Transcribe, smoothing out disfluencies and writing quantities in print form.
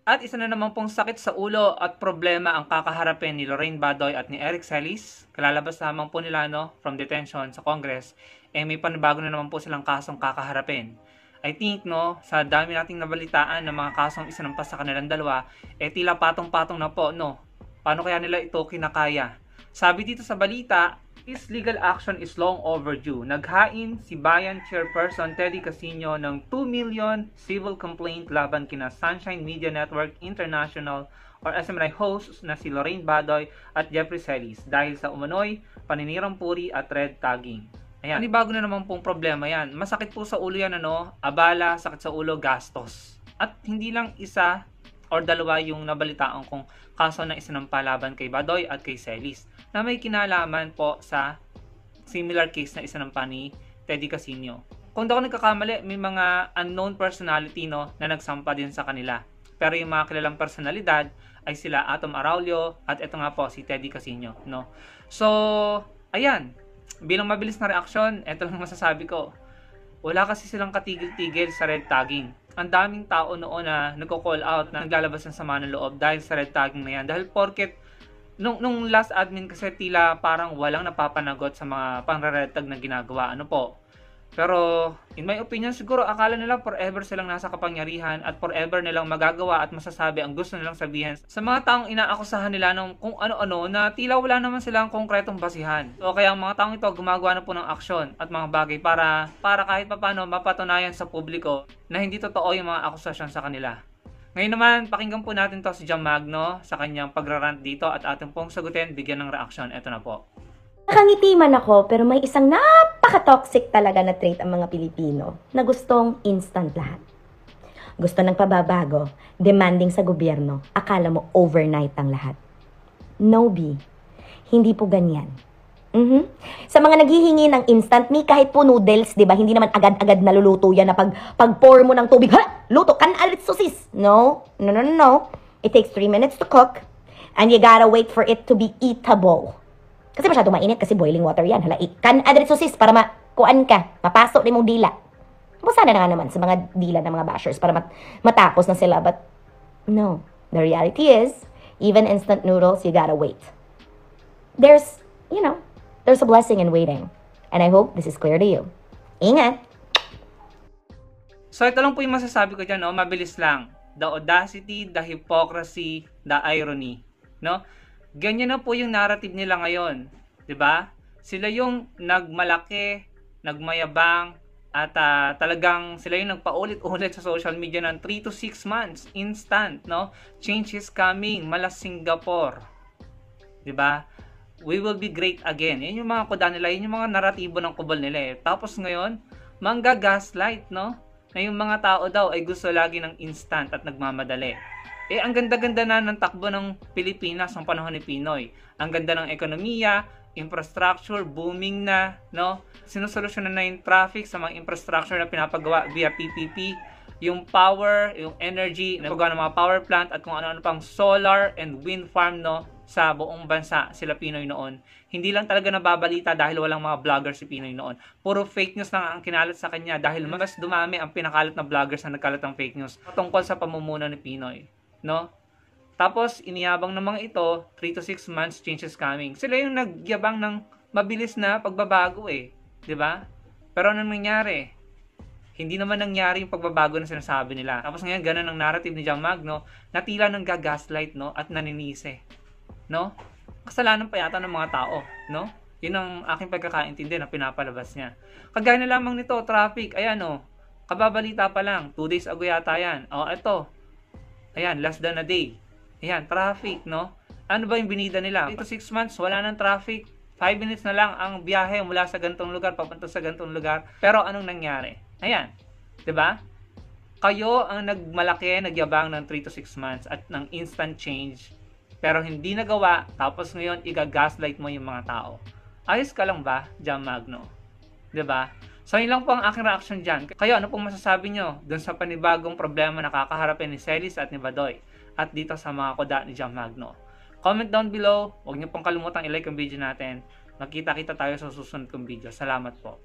At isa na naman pong sakit sa ulo at problema ang kakaharapin ni Lorraine Badoy at ni Eric Celis. Kalalabas lamang po nila from detention sa Congress, may panibago na naman po silang kasong kakaharapin. I think sa dami nating nabalitaan ng mga kasong isinampas sa kanilang dalawa, tila patong-patong na po Paano kaya nila ito kinakaya? Sabi dito sa balita, this legal action is long overdue. Naghain si Bayan Chairperson Teddy Casino ng 2 million civil complaint laban kina Sunshine Media Network International or SMNI hosts na si Lorraine Badoy at Jeffrey Celis dahil sa umano'y paninirang puri at red tagging. Ayan, bago na naman pong problema yan. Masakit po sa ulo yan, abala, sakit sa ulo, gastos. At hindi lang isa or dalawa yung nabalitaan kong kaso na isinampa laban kay Badoy at kay Celis na may kinalaman po sa similar case na isinampa ni Teddy Casino. Kung di ako nagkakamali, may mga unknown personality na nagsampa din sa kanila. Pero yung mga kilalang personalidad ay sila Atom Araulio at ito nga po si Teddy Casino. So, ayan. Bilang mabilis na reaksyon, ito lang masasabi ko. Wala kasi silang katigil-tigil sa red tagging. Ang daming tao noon na nagko-call out na naglalabas ng sama ng loob dahil sa red tagging na yan. Dahil porket nung last admin kasi tila parang walang napapanagot sa mga pang-red tag na ginagawa. Pero in my opinion siguro akala nila forever silang nasa kapangyarihan at forever nilang magagawa at masasabi ang gusto nilang sabihin sa mga taong inaakusahan nila ng kung ano-ano na tila wala naman silang konkretong basihan. So kaya ang mga taong ito gumagawa na po ng aksyon at mga bagay para kahit papaano mapatunayan sa publiko na hindi totoo yung mga akusasyon sa kanila. Ngayon naman, pakinggan po natin to si Jam Magno sa kanyang pagrarant dito at ating pong sagutin, bigyan ng reaksyon. Ito na po. Nakangiti man ako, pero may isang napaka-toxic talaga na trait ang mga Pilipino na gustong instant lahat. Gusto ng pababago, demanding sa gobyerno, akala mo overnight ang lahat. No, B. Hindi po ganyan. Sa mga naghihingi ng instant me, kahit po noodles, di ba, hindi naman agad-agad naluluto yan na pag-pour mo ng tubig, luto, alit sosis. No. It takes 3 minutes to cook, and you gotta wait for it to be eatable. Kasi masyadong mainit kasi boiling water yan. Adrit sosis para makuan ka, mapasok din mong dila. Sana na nga naman sa mga dila ng mga bashers para matapos na sila. But no, the reality is, even instant noodles, you gotta wait. There's a blessing in waiting. And I hope this is clear to you. Ingat! So ito lang po yung masasabi ko dyan, mabilis lang. The audacity, the hypocrisy, the irony. Ganyan na po yung narrative nila ngayon. 'Di ba? Sila yung nagmalaki, nagmayabang, at talagang sila yung nagpaulit-ulit sa social media ng 3 to 6 months. Instant, Change is coming. Mala Singapore. 'Di ba? We will be great again. Yan yung mga kuda nila, yun yung mga naratibo ng kubol nila. Tapos ngayon, mangga-gaslight, na yung mga tao daw ay gusto lagi ng instant at nagmamadali. Ang ganda-ganda na ng takbo ng Pilipinas ng panahon ni Pinoy. Ang ganda ng ekonomiya, infrastructure, booming na, Sinusolusyonan na yung traffic sa mga infrastructure na pinapagawa via PPP. Yung power, yung energy, nagagawa ng mga power plant at kung ano-ano pang solar and wind farm, sa buong bansa sila Pinoy noon. Hindi lang talaga nababalita dahil walang mga vloggers si Pinoy noon. Puro fake news lang ang kinalat sa kanya dahil mas dumami ang pinakalat na vloggers na nagkalat ng fake news tungkol sa pamumuno ni Pinoy. Tapos iniyabang ng mga ito, 3 to 6 months changes coming. Sila yung nagyabang ng mabilis na pagbabago 'di ba? Pero anong nangyari? Hindi naman nangyari yung pagbabago na sinasabi nila. Tapos ngayon ganun ang narrative ni Jam Magno na tila nang gagaslight at naninisi. Kasalanan pa yata ng mga tao, Yun ang aking pagkakaintindi na pinapalabas niya. Kagaya na lamang nito, traffic, ayan kababalita pa lang, 2 days ago yata yan. Ito. Ayan, less than a day. Ayan, traffic, Ano ba yung binida nila? 3 to 6 months, wala nang traffic. 5 minutes na lang ang biyahe mula sa gantong lugar, papunta sa gantong lugar. Pero anong nangyari? Ayan, 'di ba? Kayo ang nagmalaki, nagyabang ng 3 to 6 months at ng instant change. Pero hindi nagawa, tapos ngayon i-gaslight mo yung mga tao. Ayos ka lang ba, Jam Magno? 'Di ba? So yun lang po ang aking reaction dyan. Kayo, ano pong masasabi nyo dun sa panibagong problema na kakaharapin ni Celis at ni Badoy at dito sa mga kuda ni Jam Magno? Comment down below. Huwag nyo pong kalimutang i-like ang video natin. Magkita-kita tayo sa susunod kong video. Salamat po.